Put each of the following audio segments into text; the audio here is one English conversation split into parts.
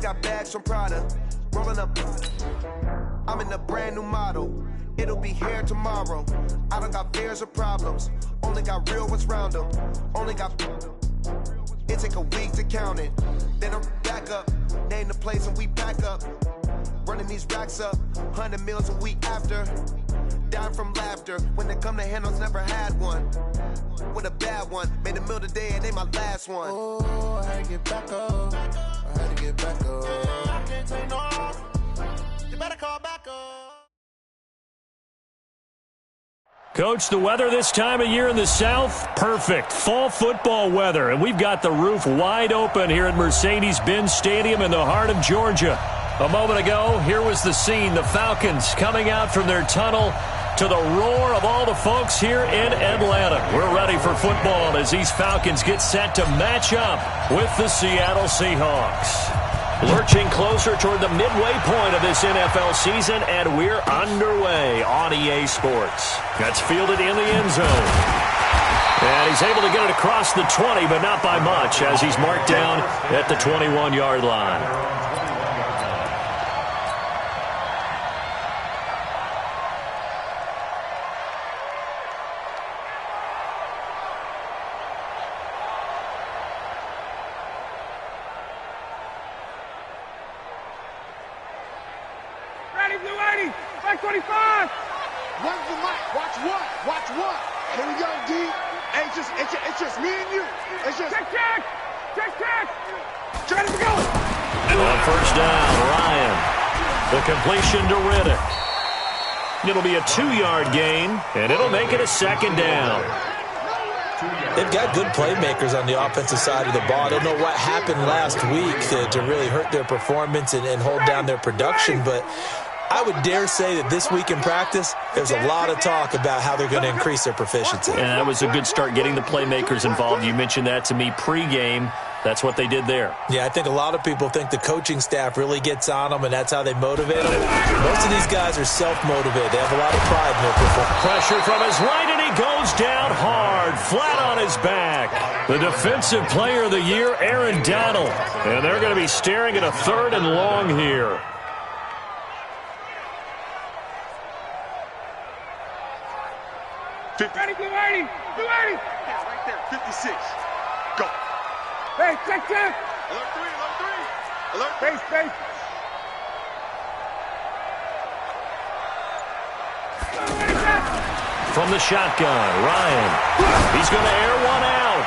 got bags from Prada. Rolling up. I'm in a brand new model. It'll be here tomorrow. I don't got fears or problems. Only got real ones round them. Only got. It take a week to count it. Then I'm back up. Name the place and we back up. Running these racks up. 100 meals a week after. Dying from laughter. When they come to handles, never had one. With a bad one. Made a meal today and ain't my last one. Oh, I had to get back up. I had to get back up. I can't take no off. You better call back up. Coach, the weather this time of year in the South, perfect. Fall football weather, and we've got the roof wide open here at Mercedes-Benz Stadium in the heart of Georgia. A moment ago, here was the scene. The Falcons coming out from their tunnel to the roar of all the folks here in Atlanta. We're ready for football as these Falcons get set to match up with the Seattle Seahawks. Lurching closer toward the midway point of this NFL season, and we're underway on EA Sports. That's fielded in the end zone. And he's able to get it across the 20, but not by much, as he's marked down at the 21-yard line. Back 25! Where's the mic? Watch what? Watch what? Here we go, D. Hey, it's just me and you. It's just... Check! Ready to go! On first down, Ryan. The completion to Riddick. It'll be a 2-yard gain, and it'll make it a second down. They've got good playmakers on the offensive side of the ball. I don't know what happened last week to really hurt their performance and hold down their production, but I would dare say that this week in practice, there's a lot of talk about how they're going to increase their proficiency. And that was a good start, getting the playmakers involved. You mentioned that to me pregame. That's what they did there. Yeah, I think a lot of people think the coaching staff really gets on them, and that's how they motivate them. Most of these guys are self-motivated. They have a lot of pride in their performance. Pressure from his right, and he goes down hard, flat on his back. The Defensive Player of the Year, Aaron Donald. And they're going to be staring at a 3rd and long here. Ready, Blue 80! Blue 80! Yeah, right there, 56. Go. Hey, check! Alert 3. Alert 3. Base. From the shotgun, Ryan. He's going to air one out.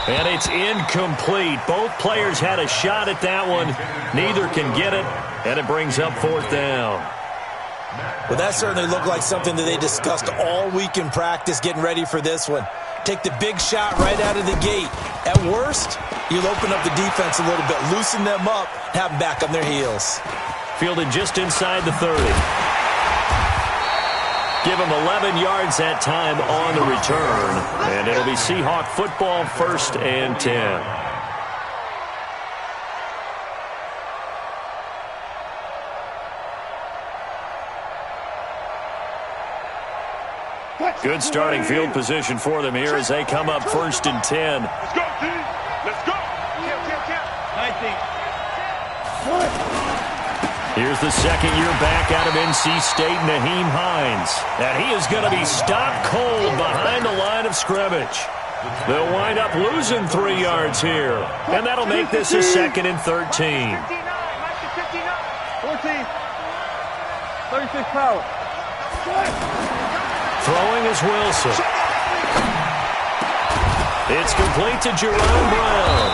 And it's incomplete. Both players had a shot at that one. Neither can get it, and it brings up 4th down. Well, that certainly looked like something that they discussed all week in practice getting ready for this one. Take the big shot right out of the gate. At worst, you'll open up the defense a little bit, loosen them up, have them back on their heels. Fielded just inside the 30. Give him 11 yards that time on the return. And it'll be Seahawk football, 1st and 10. Good starting field position for them here as they come up 1st and 10. Let's go, D. Let's go. Count. 19. Here's the second-year back out of NC State, Naheem Hines. And he is going to be stopped cold behind the line of scrimmage. They'll wind up losing 3 yards here. And that'll make this a 2nd and 13. 14. 36 power. Throwing is Wilson. It's complete to Jerome Brown.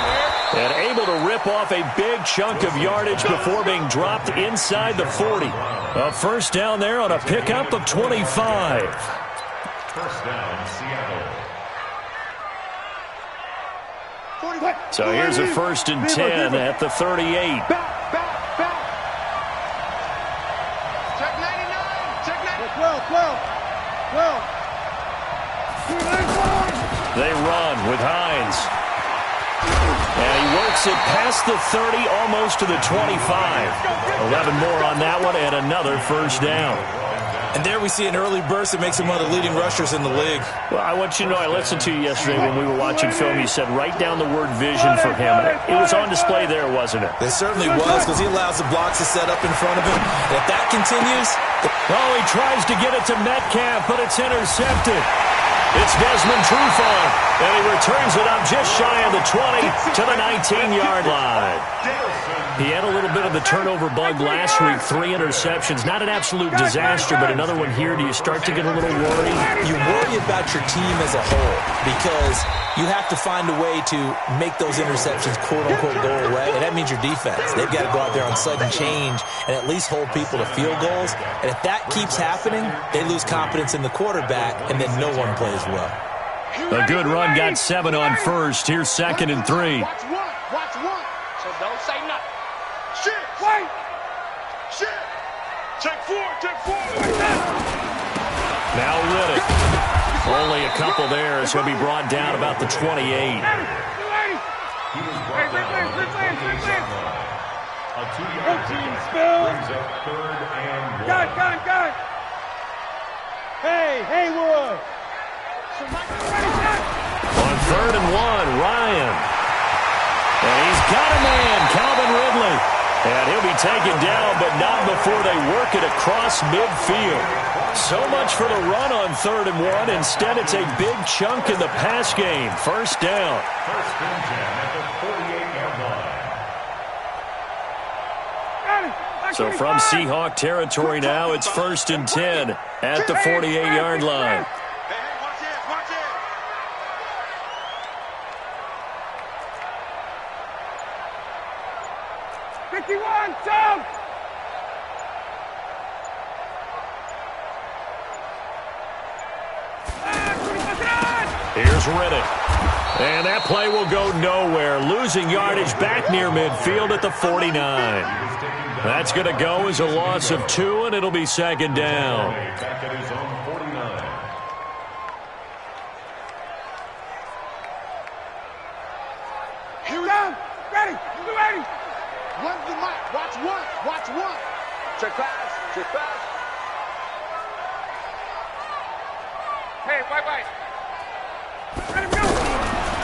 And able to rip off a big chunk of yardage before being dropped inside the 40. A 1st down there on a pickup of 25. 1st down, Seattle. So here's a 1st and 10 at the 38. Back. Check 99. Check 99. 12. They run with Hines. And he works it past the 30, almost to the 25. 11 more on that one, and another 1st down. And there we see an early burst that makes him one of the leading rushers in the league. Well, I want you to know, I listened to you yesterday when we were watching film. You said write down the word vision for him. It was on display there, wasn't it? It certainly was, because he allows the blocks to set up in front of him. And if that continues... Oh, he tries to get it to Metcalf, but it's intercepted. It's Desmond Trufant, and he returns it up just shy of the 20 to the 19-yard line. He had a little bit of the turnover bug last week, 3 interceptions. Not an absolute disaster, but another one here. Do you start to get a little worried? You worry about your team as a whole because you have to find a way to make those interceptions, quote-unquote, go away, and that means your defense. They've got to go out there on sudden change and at least hold people to field goals. And if that keeps happening, they lose confidence in the quarterback, and then no one plays well. A good run got 7 on first. Here's 2nd and 3. Watch one. So don't say nothing. Shit, wait. Shit. Check four. Now Riddick. Only a couple there as he'll be brought down about the 28. Hey, Gun. Hey, Haywood. On 3rd and 1, Ryan. And he's got a man, Calvin Ridley. And he'll be taken down, but not before they work it across midfield. So much for the run on 3rd and 1. Instead, it's a big chunk in the pass game. First down. First and 10 at the 48-yard line. So from Seahawk territory now, it's 1st and 10 at the 48-yard line. Hey, watch it. 51, jump! Here's Riddick. And that play will go nowhere. Losing yardage back near midfield at the 49. That's going to go as a loss of 2, and it'll be 2nd down. Back at his own 49. Here we Down! go. Ready! Run the mic. Watch one. Check pass. Hey, wait. Let him go!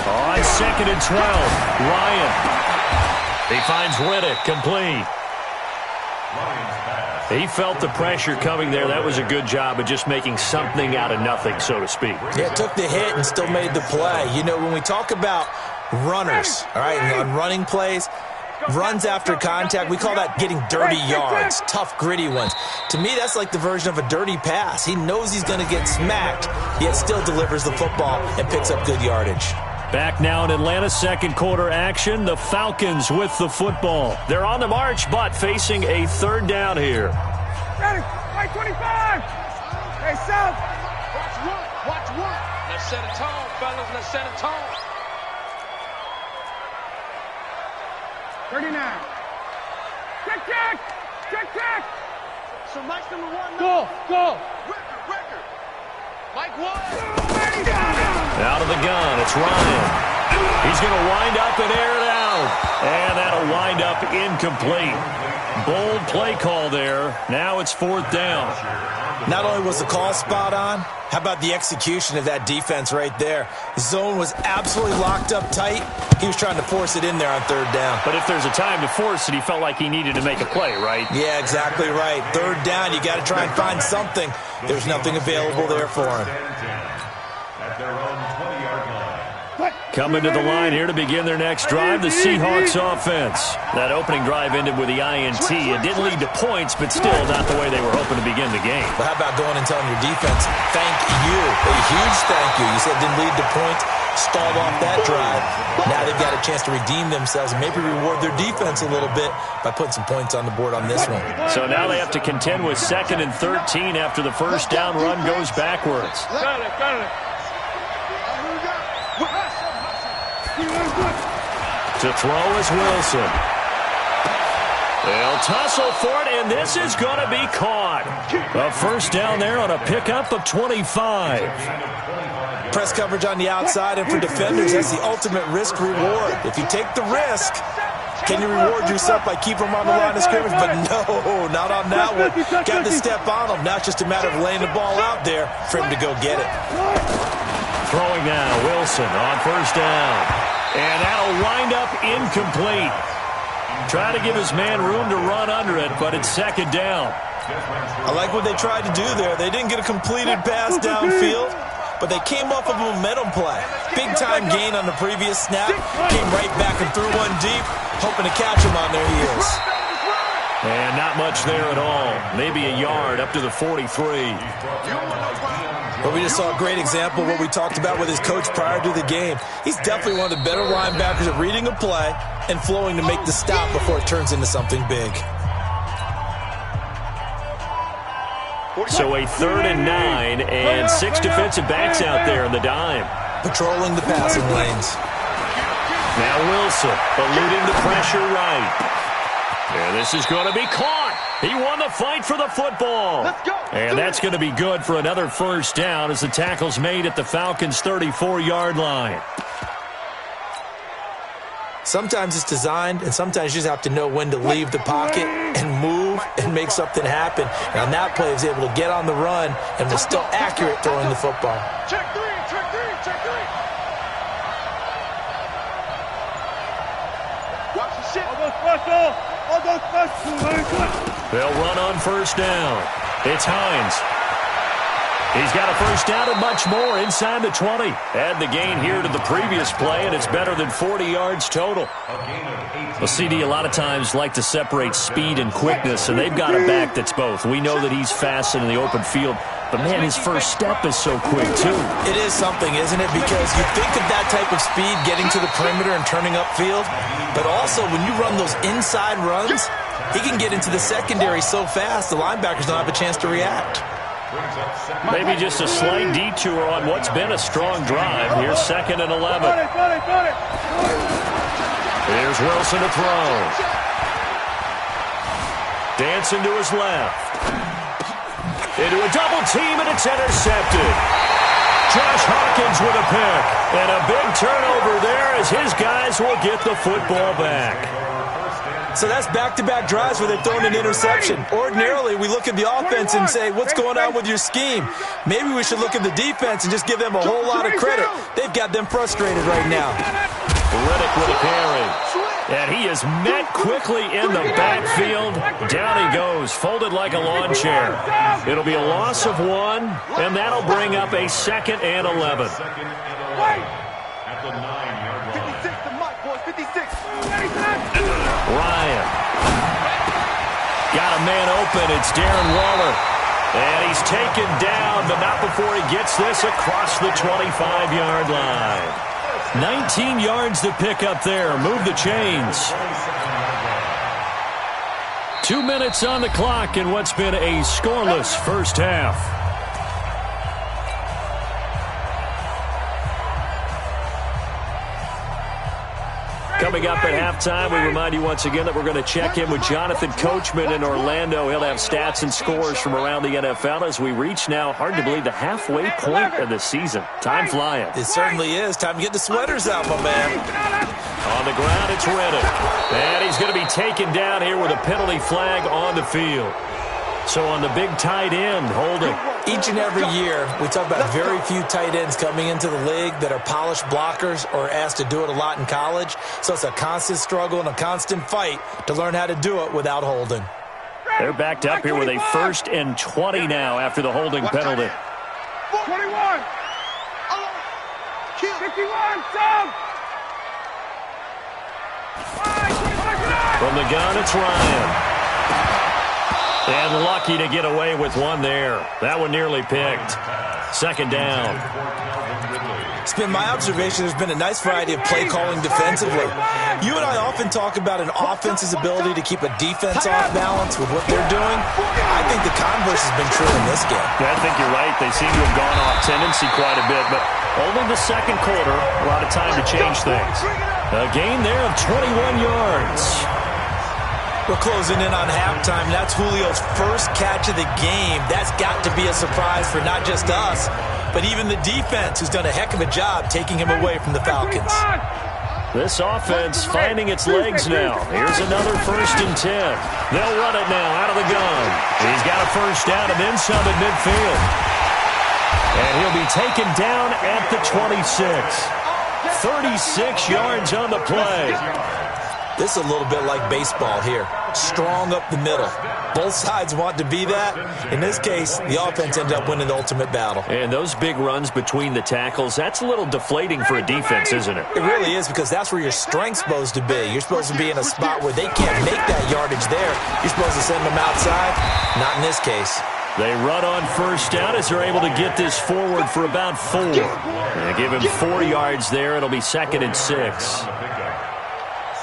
On 2nd and 12, Ryan. He finds Riddick, complete. He felt the pressure coming there. That was a good job of just making something out of nothing, so to speak. Yeah, took the hit and still made the play. You know, when we talk about runners, all right, on running plays, runs after contact, we call that getting dirty yards, tough, gritty ones. To me, that's like the version of a dirty pass. He knows he's going to get smacked, yet still delivers the football and picks up good yardage. Back now in Atlanta, second quarter action. The Falcons with the football. They're on the march, but facing a 3rd down here. Ready! Right 25! Hey, South! Watch one. Let's set a tone, fellas. Let's set a tone. 39. Check! So Mike's number 1. Go! Record. Mike 1. Out of the gun, it's Ryan. He's going to wind up and air it out. And that'll wind up incomplete. Bold play call there. Now it's 4th down. Not only was the call spot on, how about the execution of that defense right there? The zone was absolutely locked up tight. He was trying to force it in there on 3rd down. But if there's a time to force it, he felt like he needed to make a play, right? Yeah, exactly right. 3rd down, you got to try and find something. There's nothing available there for him. At their own 20-yard line. Coming to the line here to begin their next drive, the Seahawks offense. That opening drive ended with the INT. It didn't lead to points, but still not the way they were hoping to begin the game. But how about going and telling your defense, thank you, a huge thank you. You said it didn't lead to points, stalled off that drive. Now they've got a chance to redeem themselves and maybe reward their defense a little bit by putting some points on the board on this one. So now they have to contend with 2nd and 13 after the first down run goes backwards. Got it. To throw is Wilson. They'll tussle for it, and this is going to be caught. A first down there on a pickup of 25. Press coverage on the outside, and for defenders, that's the ultimate risk-reward. If you take the risk, Can you reward yourself by keeping them on the line of scrimmage? But no, not on that one. Got to step on them. Now it's just a matter of laying the ball out there for him to go get it. Throwing now, Wilson on first down. And that'll wind up incomplete. Try to give his man room to run under it, but it's second down. I like what they tried to do there. They didn't get a completed pass downfield, but they came off of a momentum play. Big-time gain on the previous snap. Came right back and threw one deep, hoping to catch them on their heels. And not much there at all. Maybe a yard up to the 43. But we just saw a great example of what we talked about with his coach prior to the game. He's definitely one of the better linebackers at reading a play and flowing to make the stop before it turns into something big. So a 3rd and 9 and 6 defensive backs out there in the dime. Patrolling the passing lanes. Now Wilson eluding the pressure right. And this is going to be caught. He won the fight for the football. And that's going to be good for another first down as the tackle's made at the Falcons' 34-yard line. Sometimes it's designed, and sometimes you just have to know when to leave the pocket and move and make something happen. And on that play, he was able to get on the run and was still accurate throwing the football. Check three, check three, check three. Watch the shit. They'll run on first down. It's Hines. He's got a first down and much more inside the 20. Add the gain here to the previous play, and it's better than 40 yards total. Well, CD, a lot of times like to separate speed and quickness, and they've got a back that's both. We know that he's fast in the open field, but, man, his first step is so quick, too. It is something, isn't it? Because you think of that type of speed getting to the perimeter and turning upfield, but also when you run those inside runs, he can get into the secondary so fast the linebackers don't have a chance to react. Maybe just a slight detour on what's been a strong drive. Here's 2nd and 11. Here's Wilson to throw. Dancing to his left. Into a double team, and it's intercepted. Josh Hawkins with a pick. And a big turnover there as his guys will get the football back. So that's back-to-back drives where they've thrown an interception. Ordinarily, we look at the offense and say, what's going on with your scheme? Maybe we should look at the defense and just give them a whole lot of credit. They've got them frustrated right now. Riddick with a carry. And he is met quickly in the backfield. Down he goes, folded like a lawn chair. It'll be a loss of 1, and that'll bring up a 2nd and 11. At the 9-yard line. 56 to Mike, boys, 56. Ryan. Got a man open. It's Darren Waller. And he's taken down, but not before he gets this across the 25-yard line. 19 yards to pick up there. Move the chains. 2 minutes on the clock in what's been a scoreless first half. Coming up at halftime, we remind you once again that we're going to check in with Jonathan Coachman in Orlando. He'll have stats and scores from around the NFL as we reach now, hard to believe, the halfway point of the season. Time flying. It certainly is. Time to get the sweaters out, my man. On the ground, it's Riddick. And he's going to be taken down here with a penalty flag on the field. So on the big tight end, holding. Each and every year, we talk about very few tight ends coming into the league that are polished blockers or asked to do it a lot in college. So it's a constant struggle and a constant fight to learn how to do it without holding. They're backed up here with a 1st and 20 now after the holding penalty. 21. 51, Tom. From the gun, it's Ryan. And lucky to get away with one there. That one nearly picked. 2nd down. It's been my observation there's been a nice variety of play calling defensively. You and I often talk about an offense's ability to keep a defense off balance with what they're doing. I think the converse has been true in this game. Yeah, I think you're right. They seem to have gone off tendency quite a bit, but only the 2nd quarter, a lot of time to change things. A gain there of 21 yards. We're closing in on halftime. That's Julio's first catch of the game. That's got to be a surprise for not just us, but even the defense, who's done a heck of a job taking him away from the Falcons. This offense finding its legs now. Here's another 1st and 10. They'll run it now out of the gun. He's got a first down and then some at midfield. And he'll be taken down at the 26. 36 yards on the play. This is a little bit like baseball here. Strong up the middle. Both sides want to be that. In this case, the offense ended up winning the ultimate battle. And those big runs between the tackles, that's a little deflating for a defense, isn't it? It really is, because that's where your strength's supposed to be. You're supposed to be in a spot where they can't make that yardage there. You're supposed to send them outside. Not in this case. They run on first down as they're able to get this forward for about 4. They give him 4 yards there. It'll be 2nd and 6.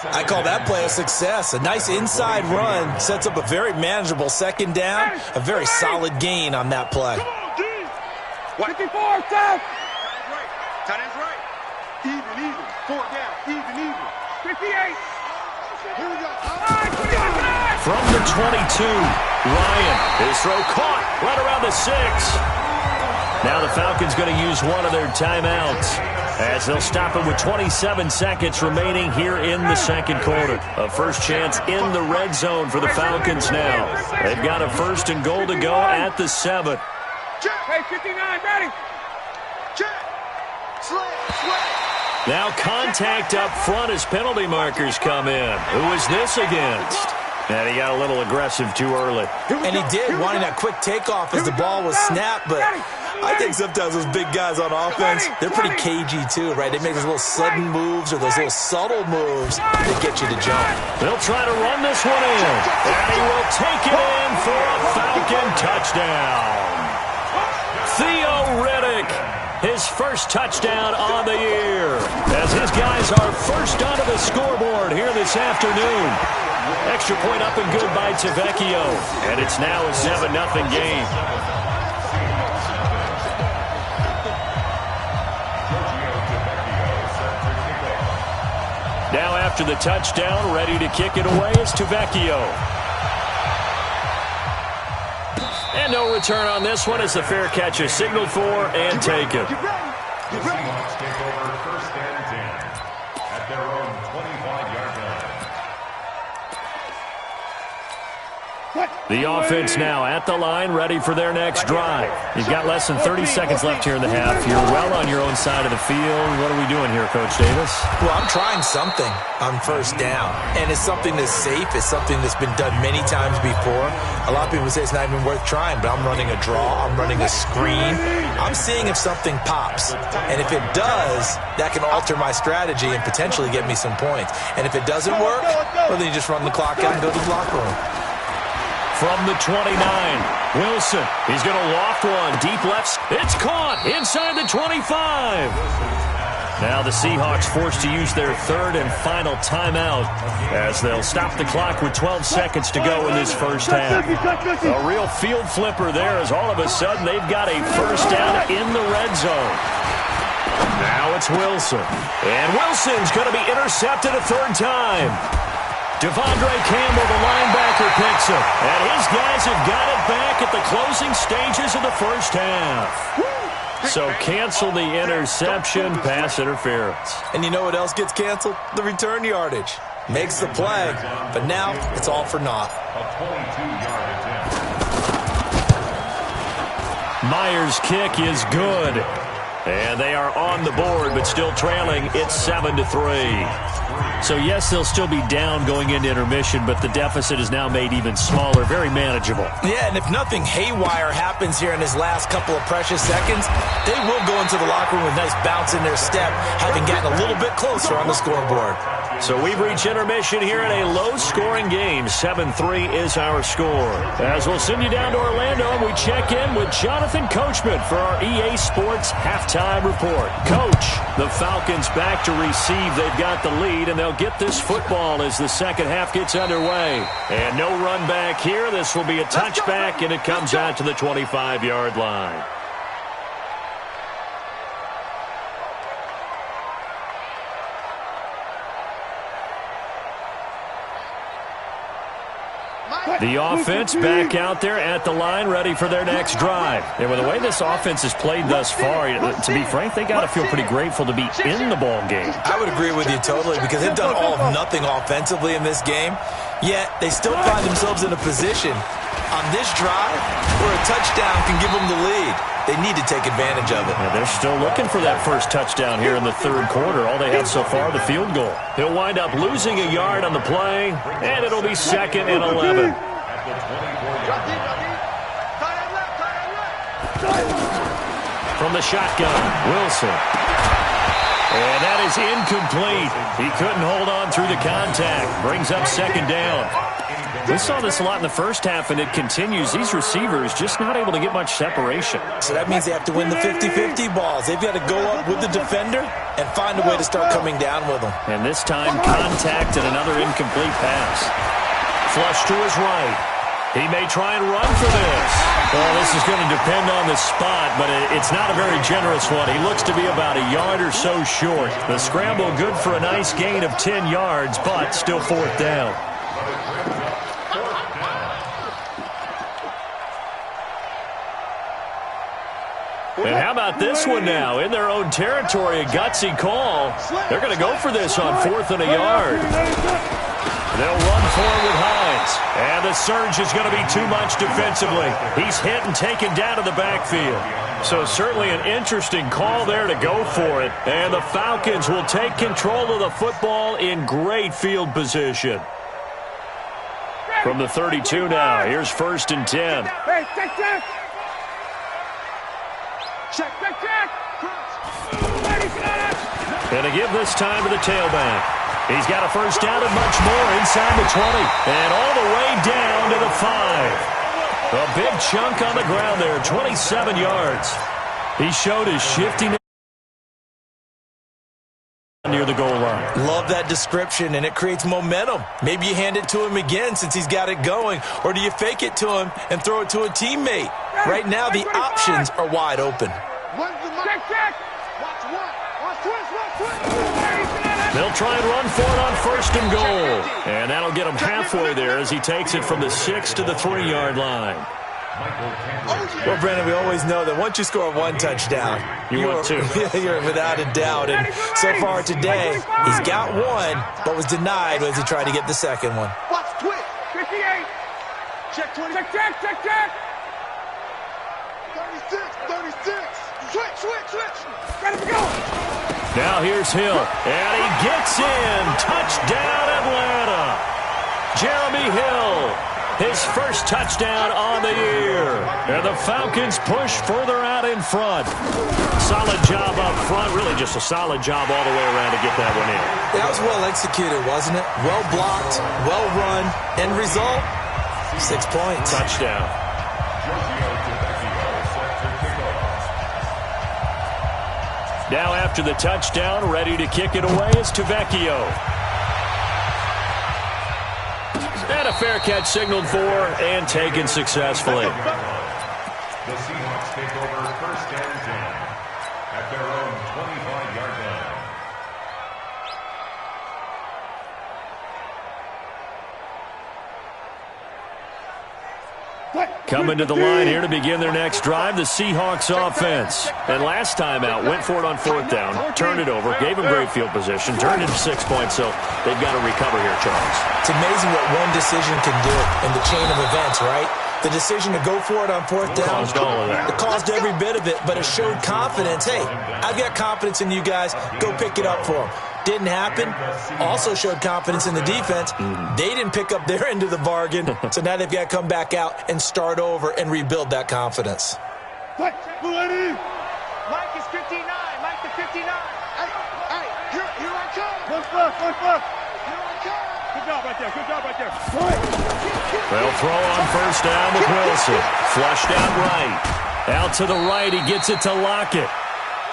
I call that play a success. A nice inside run sets up a very manageable 2nd down. A very solid gain on that play. 54, south. Tight end's right. Even. 4 down. Even. 58. Here we go. From the 22, Ryan. His throw caught right around the 6. Now the Falcons going to use one of their timeouts as they'll stop it with 27 seconds remaining here in the 2nd quarter. A first chance in the red zone for the Falcons now. They've got a 1st and goal to go at the 7. Hey, 59, ready. Now contact up front as penalty markers come in. Who is this against? And he got a little aggressive too early. And he did, wanting that quick takeoff as the ball was snapped, but I think sometimes those big guys on offense, they're pretty cagey too, right? They make those little sudden moves or those little subtle moves that get you to jump. They'll try to run this one in, and he will take it in for a Falcon touchdown. Theo Riddick, his first touchdown on the year, as his guys are first onto the scoreboard here this afternoon. Extra point up and good by Tavecchio, and it's now a 7-0 game. Now after the touchdown, ready to kick it away is Tavecchio. And no return on this one as the fair catch is signaled for and taken. The Seahawks take over 1st and 10 at their own 25-yard line. The offense now at the line, ready for their next drive. You've got less than 30 seconds left here in the half. You're well on your own side of the field. What are we doing here, Coach Davis? Well, I'm trying something on 1st down, and it's something that's safe. It's something that's been done many times before. A lot of people say it's not even worth trying, but I'm running a draw. I'm running a screen. I'm seeing if something pops, and if it does, that can alter my strategy and potentially get me some points. And if it doesn't work, well, then you just run the clock out and go to the locker room. From the 29, Wilson. He's going to loft one. Deep left. It's caught inside the 25. Now the Seahawks forced to use their 3rd and final timeout as they'll stop the clock with 12 seconds to go in this first half. A real field flipper there as all of a sudden they've got a first down in the red zone. Now it's Wilson. And Wilson's going to be intercepted a 3rd time. Devondre Campbell, the linebacker, picks him. And his guys have got it back at the closing stages of the first half. So cancel the interception, pass interference. And you know what else gets canceled? The return yardage. Makes the play, but now it's all for naught. A 22-yard attempt. Myers' kick is good. And they are on the board, but still trailing. It's 7-3. So, yes, they'll still be down going into intermission, but the deficit is now made even smaller, very manageable. Yeah, and if nothing haywire happens here in his last couple of precious seconds, they will go into the locker room with a nice bounce in their step, having gotten a little bit closer on the scoreboard. So we've reached intermission here in a low-scoring game. 7-3 is our score. As we'll send you down to Orlando, and we check in with Jonathan Coachman for our EA Sports halftime report. Coach, the Falcons back to receive. They've got the lead, and they'll get this football as the second half gets underway. And no run back here. This will be a touchback, and it comes out to the 25-yard line. The offense back out there at the line, ready for their next drive. And with the way this offense has played thus far, to be frank, they got to feel pretty grateful to be in the ball game. I would agree with you totally because they've done all of nothing offensively in this game, yet they still find themselves in a position on this drive where a touchdown can give them the lead. They need to take advantage of it. Yeah, they're still looking for that first touchdown here in the third quarter. All they have so far, the field goal. He'll wind up losing a yard on the play, and it'll be 2nd and 11. From the shotgun, Wilson. And that is incomplete. He couldn't hold on through the contact. Brings up 2nd down. We saw this a lot in the first half, and it continues. These receivers just not able to get much separation. So that means they have to win the 50-50 balls. They've got to go up with the defender and find a way to start coming down with them. And this time, contact and another incomplete pass. Flush to his right. He may try and run for this. Well, this is going to depend on the spot, but it's not a very generous one. He looks to be about a yard or so short. The scramble good for a nice gain of 10 yards, but still 4th down. And how about this one now? In their own territory, a gutsy call. They're going to go for this on 4th and a yard. They'll run for it with Hines. And the surge is going to be too much defensively. He's hit and taken down to the backfield. So certainly an interesting call there to go for it. And the Falcons will take control of the football in great field position. From the 32 now, here's 1st and 10. Hey, check. Check. And to give this time to the tailback. He's got a first down and much more inside the 20. And all the way down to the 5. A big chunk on the ground there, 27 yards. He showed his shiftiness near the goal line. Love that description, and it creates momentum. Maybe you hand it to him again since he's got it going, or do you fake it to him and throw it to a teammate? Right now, the options are wide open. Check. Watch one. Watch twist. They'll try and run for it on 1st and goal. And that'll get him halfway there as he takes it from the 6 to the 3-yard line. Well, Brandon, we always know that once you score one touchdown, want two. You're without a doubt. And so far today, he's got one, but was denied as he tried to get the second one. Watch twist. 58. Check 20. Check. 36. Switch. Ready to go. Now here's Hill. And he gets in. Touchdown, Atlanta. Jeremy Hill. His first touchdown on the year. And the Falcons push further out in front. Solid job up front. Really just a solid job all the way around to get that one in. That was well executed, wasn't it? Well blocked, well run. End result, 6 points. Touchdown. Now after the touchdown, ready to kick it away is Tavecchio. And a fair catch signaled for and taken successfully. The Seahawks take over 1st and 10 at their own 25-yard line. Coming to the line here to begin their next drive, the Seahawks offense. And last time out, went for it on 4th down, turned it over, gave them great field position, turned into 6 points, so they've got to recover here, Charles. It's amazing what one decision can do in the chain of events, right? The decision to go for it on 4th down. Caused all of that. It caused every bit of it, but it showed confidence. Hey, I've got confidence in you guys. Go pick it up for them. Didn't happen. Also showed confidence in the defense. They didn't pick up their end of the bargain, so now they've got to come back out and start over and rebuild that confidence. Mike is 59. Mike the 59. Hey, here I come. Look. Here I come. Good job right there. They'll throw on 1st down with Wilson. Flushed out right. Out to the right, he gets it to Lockett.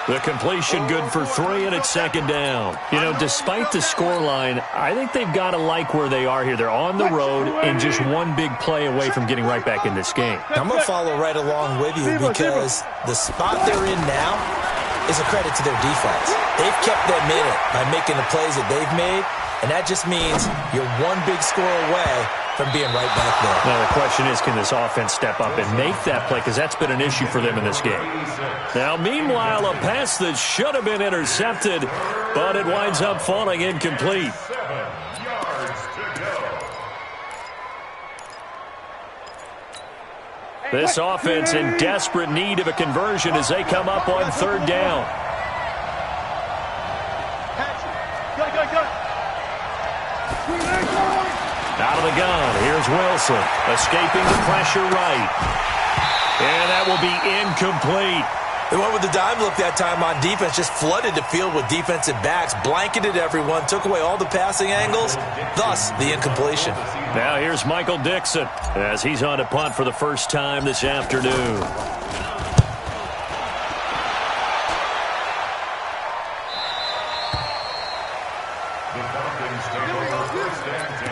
The completion good for 3, and it's 2nd down. You know, despite the scoreline, I think they've got to like where they are here. They're on the road and just one big play away from getting right back in this game. I'm going to follow right along with you because the spot they're in now, is a credit to their defense. They've kept them in it by making the plays that they've made, and that just means you're one big score away from being right back there. Now the question is, can this offense step up and make that play? Because that's been an issue for them in this game. Now, meanwhile, a pass that should have been intercepted, but it winds up falling incomplete. 7 yards to go. This offense in desperate need of a conversion as they come up on third down. Out of the gun, here's Wilson, escaping the pressure right. And that will be incomplete. They went with the dime look that time on defense, just flooded the field with defensive backs, blanketed everyone, took away all the passing angles, thus the incompletion. Now here's Michael Dixon as he's on a punt for the first time this afternoon. The Falcons take over first and 10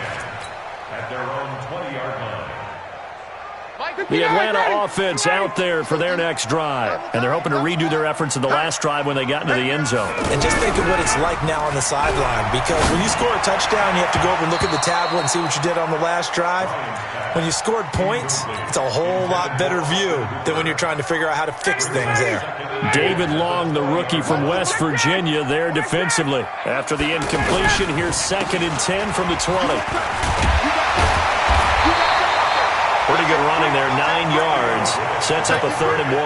at their own 20-yard line. The Atlanta offense out there for their next drive. And they're hoping to redo their efforts in the last drive when they got into the end zone. And just think of what it's like now on the sideline, because when you score a touchdown, you have to go over and look at the tablet and see what you did on the last drive. When you scored points, it's a whole lot better view than when you're trying to figure out how to fix things there. David Long, the rookie from West Virginia, there defensively. After the incompletion, here's 2nd and 10 from the 20. Pretty good running there, 9 yards. Sets up a 3rd and 1.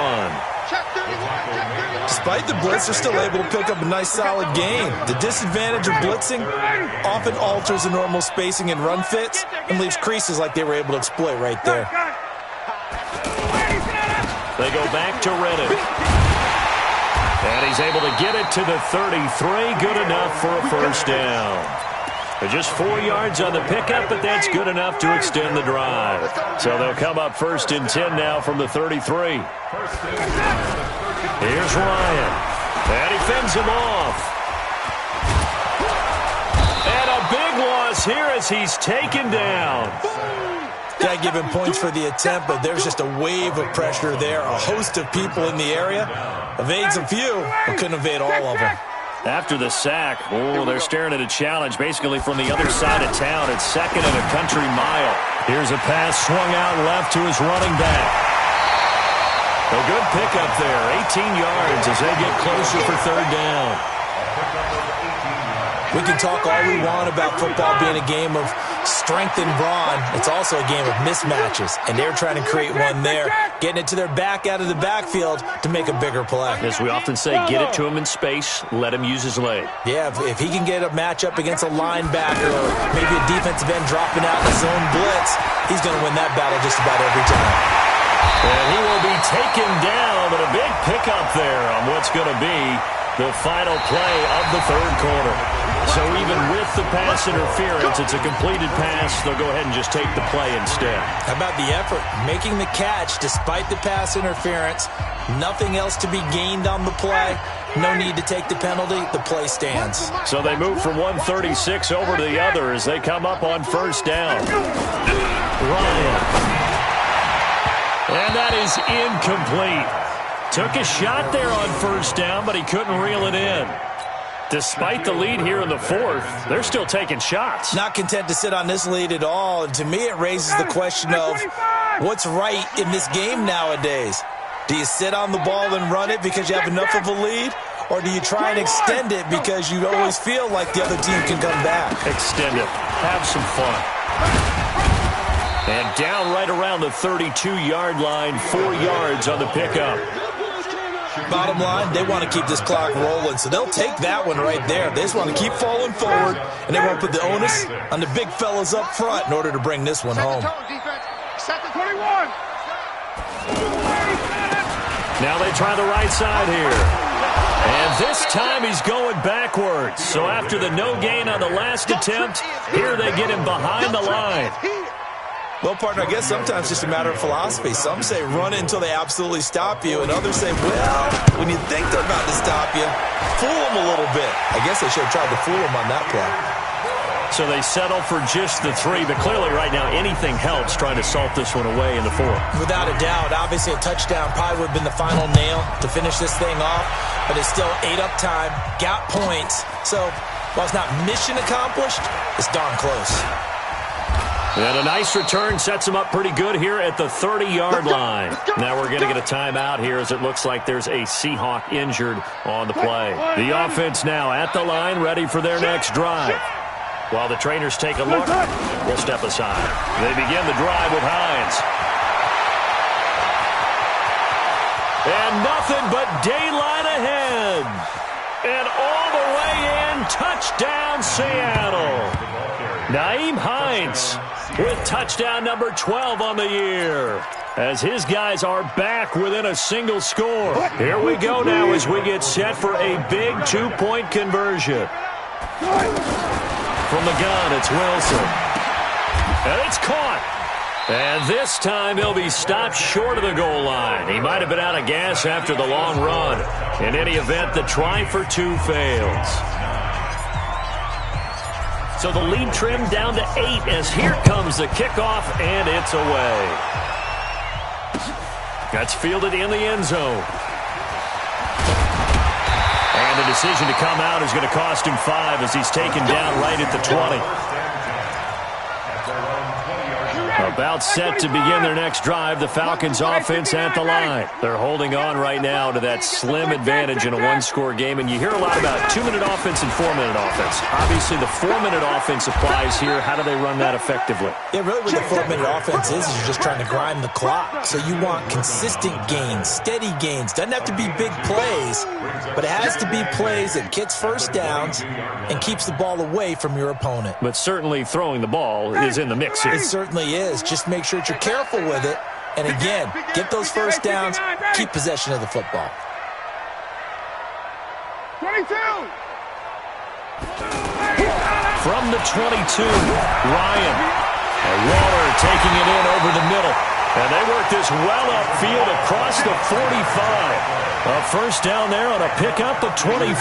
Despite the blitz, they're still able to pick up a nice, solid gain. The disadvantage of blitzing often alters the normal spacing and run fits and leaves creases like they were able to exploit right there. They go back to Reddick. And he's able to get it to the 33. Good enough for a first down. Just 4 yards on the pickup, but that's good enough to extend the drive. So they'll come up 1st and 10 now from the 33. Here's Ryan. And he fends him off. And a big loss here as he's taken down. Got to give him points for the attempt, but there's just a wave of pressure there. A host of people in the area. Evades a few, but couldn't evade all of them. After the sack, they're staring at a challenge basically from the other side of town. It's 2nd and a country mile. Here's a pass swung out left to his running back. A good pickup there, 18 yards as they get closer for 3rd down. We can talk all we want about football being a game of strength and brawn. It's also a game of mismatches, and they're trying to create one there, getting it to their back out of the backfield to make a bigger play. As we often say, get it to him in space, let him use his leg. Yeah, if he can get a matchup against a linebacker or maybe a defensive end dropping out in his own blitz, he's going to win that battle just about every time. And he will be taken down, but a big pickup there on what's going to be the final play of the 3rd quarter. So even with the pass interference, it's a completed pass. They'll go ahead and just take the play instead. How about the effort? Making the catch despite the pass interference. Nothing else to be gained on the play. No need to take the penalty. The play stands. So they move from 136 over to the other as they come up on 1st down. Ryan. And that is incomplete. Took a shot there on 1st down, but he couldn't reel it in. Despite the lead here in the 4th, they're still taking shots. Not content to sit on this lead at all. And to me, it raises the question of what's right in this game nowadays. Do you sit on the ball and run it because you have enough of a lead? Or do you try and extend it because you always feel like the other team can come back? Extend it. Have some fun. And down right around the 32-yard line, 4 yards on the pickup. Bottom line, they want to keep this clock rolling, so they'll take that one right there. They just want to keep falling forward, and they want to put the onus on the big fellas up front in order to bring this one home. Second 21. Now they try the right side here. And this time he's going backwards. So after the no gain on the last attempt, here they get him behind the line. Well, partner, I guess sometimes it's just a matter of philosophy. Some say run it until they absolutely stop you, and others say, well, when you think they're about to stop you, fool them a little bit. I guess they should have tried to fool them on that play. So they settle for just the 3, but clearly right now anything helps trying to salt this one away in the 4th. Without a doubt, obviously a touchdown probably would have been the final nail to finish this thing off, but it's still ate up time, got points. So while it's not mission accomplished, it's darn close. And a nice return sets him up pretty good here at the 30-yard line. Now we're going to get a timeout here as it looks like there's a Seahawk injured on the play. The offense now at the line, ready for their next drive. While the trainers take a look, we'll step aside. They begin the drive with Hines. And nothing but daylight ahead. And all the way in, touchdown Seattle. Nyheim Hines with touchdown number 12 on the year, as his guys are back within a single score. Here we go now as we get set for a big 2-point conversion. From the gun, it's Wilson. And it's caught. And this time he'll be stopped short of the goal line. He might have been out of gas after the long run. In any event, the try for 2 fails. So the lead trimmed down to 8 as here comes the kickoff, and it's away. That's fielded in the end zone. And the decision to come out is going to cost him 5 as he's taken down right at the 20. About set to begin their next drive, the Falcons offense at the line. They're holding on right now to that slim advantage in a 1-score game, and you hear a lot about 2-minute offense and 4-minute offense. Obviously, the 4-minute offense applies here. How do they run that effectively? Yeah, really what the 4-minute offense is you're just trying to grind the clock. So you want consistent gains, steady gains. Doesn't have to be big plays, but it has to be plays that gets first downs and keeps the ball away from your opponent. But certainly throwing the ball is in the mix here. It certainly is. Just make sure that you're careful with it. And again, get those first downs, keep possession of the football. 22. From the 22, Ryan. Waller taking it in over the middle. And they work this well upfield across the 45. A first down there on a pickup of 25.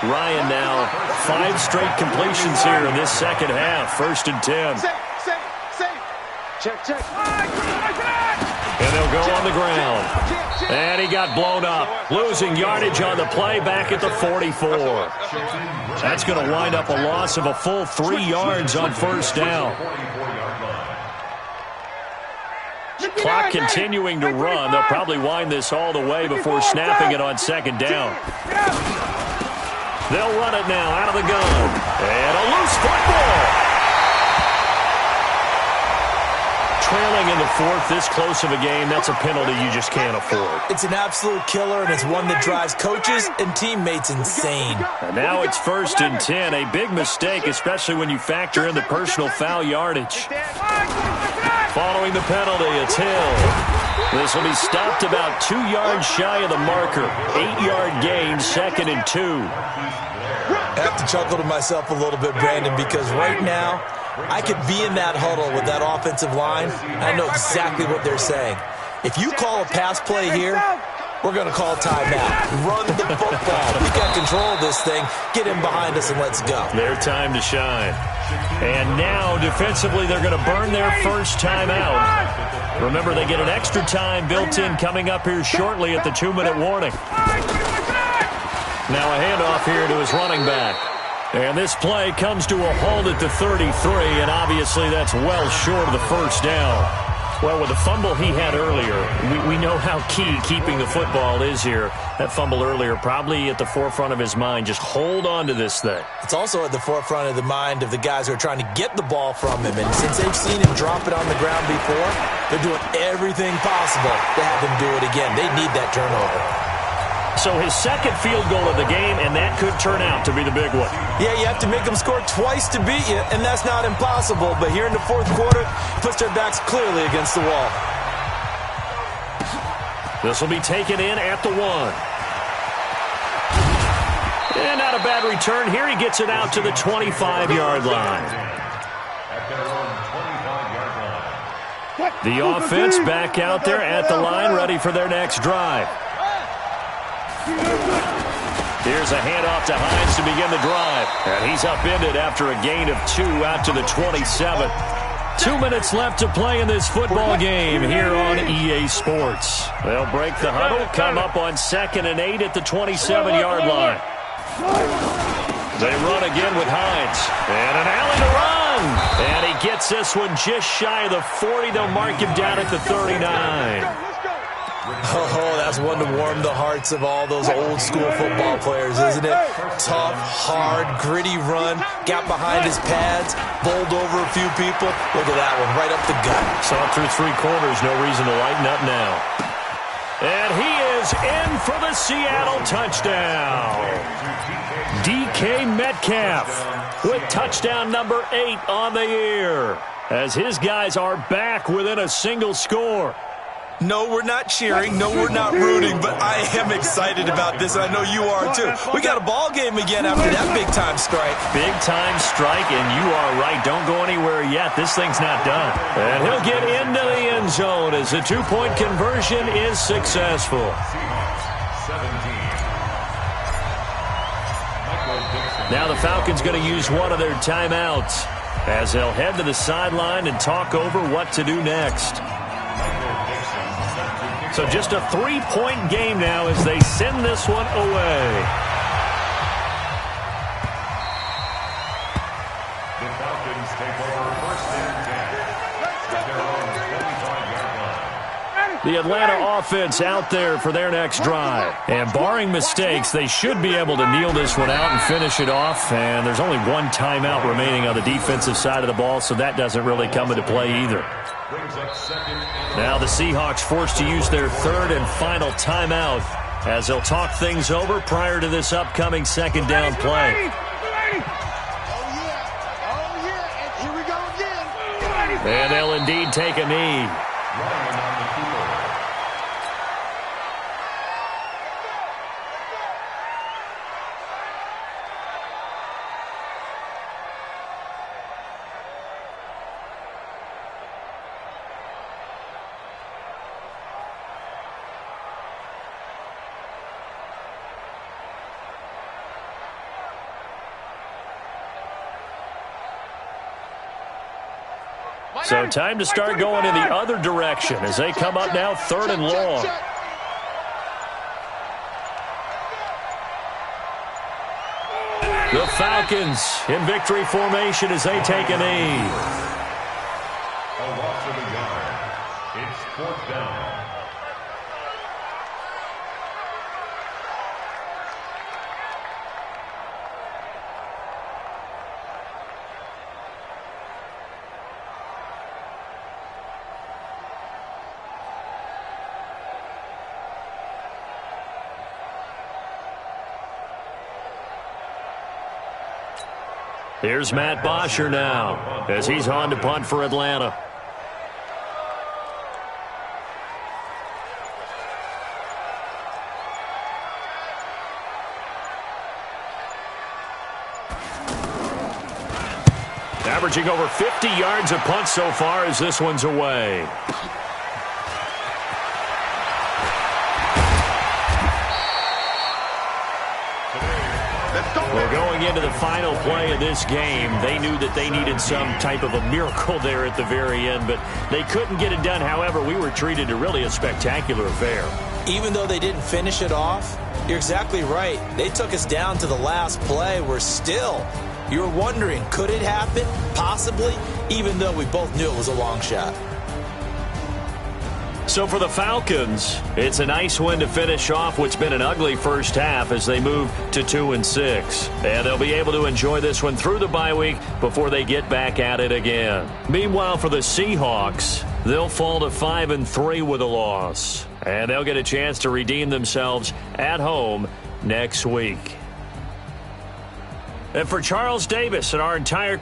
Ryan now 5 straight completions here in this second half. 1st and 10. Check. And they'll go on the ground. And he got blown up. Losing yardage on the play back at the 44. That's going to wind up a loss of a full 3 yards on first down. Clock continuing to run. They'll probably wind this all the way before snapping it on second down. They'll run it now out of the gun. And a loose football. Trailing in the 4th, this close of a game, that's a penalty you just can't afford. It's an absolute killer, and it's one that drives coaches and teammates insane. And now it's 1st and 10. A big mistake, especially when you factor in the personal foul yardage. Following the penalty, it's Hill. This will be stopped about 2 yards shy of the marker. 8-yard gain, 2nd and 2. I have to chuckle to myself a little bit, Brandon, because right now, I could be in that huddle with that offensive line. I know exactly what they're saying. If you call a pass play here, we're going to call timeout. Run the football. We got control of this thing. Get in behind us and let's go. Their time to shine. And now, defensively, they're going to burn their first timeout. Remember, they get an extra time built in coming up here shortly at the 2-minute warning. Now a handoff here to his running back. And this play comes to a halt at the 33, and obviously that's well short of the first down. Well, with the fumble he had earlier, we know how key keeping the football is here. That fumble earlier probably at the forefront of his mind. Just hold on to this thing. It's also at the forefront of the mind of the guys who are trying to get the ball from him. And since they've seen him drop it on the ground before, they're doing everything possible to have him do it again. They need that turnover. So his second field goal of the game, and that could turn out to be the big one. Yeah, you have to make them score twice to beat you, and that's not impossible. But here in the 4th quarter, puts their backs clearly against the wall. This will be taken in at the 1. And not a bad return. Here he gets it out to the 25-yard line. The offense back out there at the line, ready for their next drive. Here's a handoff to Hines to begin the drive. And he's upended after a gain of 2 out to the 27. 2 minutes left to play in this football game here on EA Sports. They'll break the huddle, come up on 2nd and 8 at the 27-yard line. They run again with Hines. And an alley to run. And he gets this one just shy of the 40. They'll mark him down at the 39. Oh, that's one to warm the hearts of all those old-school football players, isn't it? Tough, hard, gritty run, got behind his pads, bowled over a few people. Look at that one, right up the gut. Saw through 3 quarters, no reason to lighten up now. And he is in for the Seattle touchdown. DK Metcalf with touchdown number 8 on the year, as his guys are back within a single score. No, we're not cheering. No, we're not rooting. But I am excited about this, and I know you are too. We got a ball game again after that big-time strike. Big-time strike, and you are right. Don't go anywhere yet. This thing's not done. And he'll get into the end zone as the 2-point conversion is successful. Now the Falcons going to use one of their timeouts as they'll head to the sideline and talk over what to do next. So just a 3-point game now as they send this one away. The Falcons take over 1st and 10 at their own 25-yard line. The Atlanta offense out there for their next drive. And barring mistakes, they should be able to kneel this one out and finish it off. And there's only one timeout remaining on the defensive side of the ball, so that doesn't really come into play either. Now the Seahawks forced to use their 3rd and final timeout as they'll talk things over prior to this upcoming 2nd down play. And here we go again. And they'll indeed take a knee. So time to start going in the other direction as they come up now 3rd and long. The Falcons in victory formation as they take a knee. A loss of a yard. It's 4th down. Here's Matt Bosher now as he's on to punt for Atlanta. Averaging over 50 yards a punt so far as this one's away. Well, going into the final play of this game, they knew that they needed some type of a miracle there at the very end, but they couldn't get it done. However, we were treated to really a spectacular affair. Even though they didn't finish it off, you're exactly right. They took us down to the last play. We're still, you're wondering, could it happen? Possibly, even though we both knew it was a long shot. So for the Falcons, it's a nice win to finish off what's been an ugly first half as they move to 2-6. And they'll be able to enjoy this one through the bye week before they get back at it again. Meanwhile, for the Seahawks, they'll fall to 5-3 with a loss. And they'll get a chance to redeem themselves at home next week. And for Charles Davis and our entire